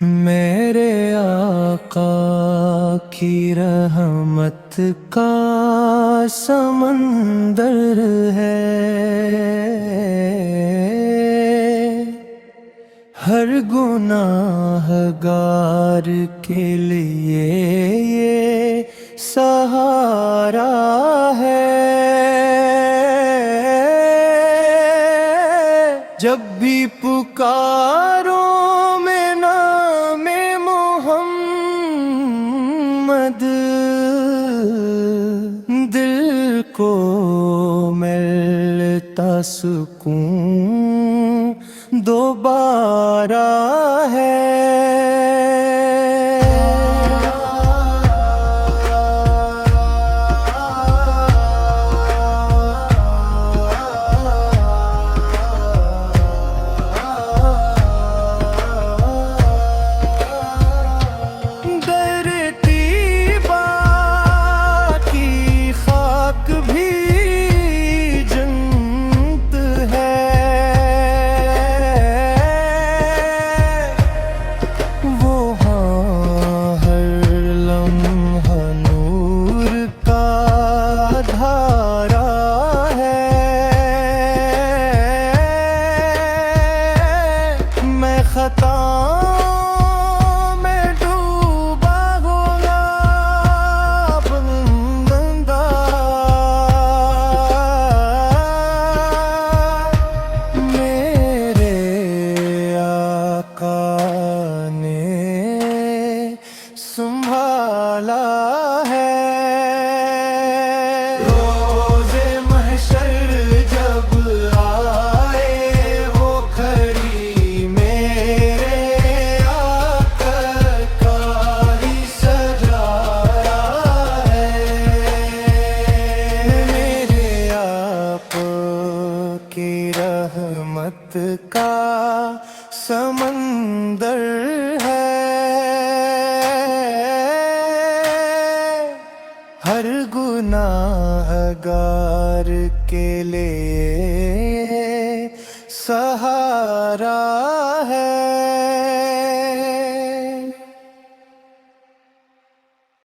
میرے آقا کی رحمت کا سمندر ہے، ہر گناہ گار کے لیے یہ سہارا ہے۔ جب بھی پکارو میں نام محمد، دل کو ملتا سکون دوبارہ ہے۔ میں ڈوبا ہوا بندہ، میرے آقا نے سنبھالا ہے۔ رحمت کا سمندر ہے، ہر گناہ گار کے لیے سہارا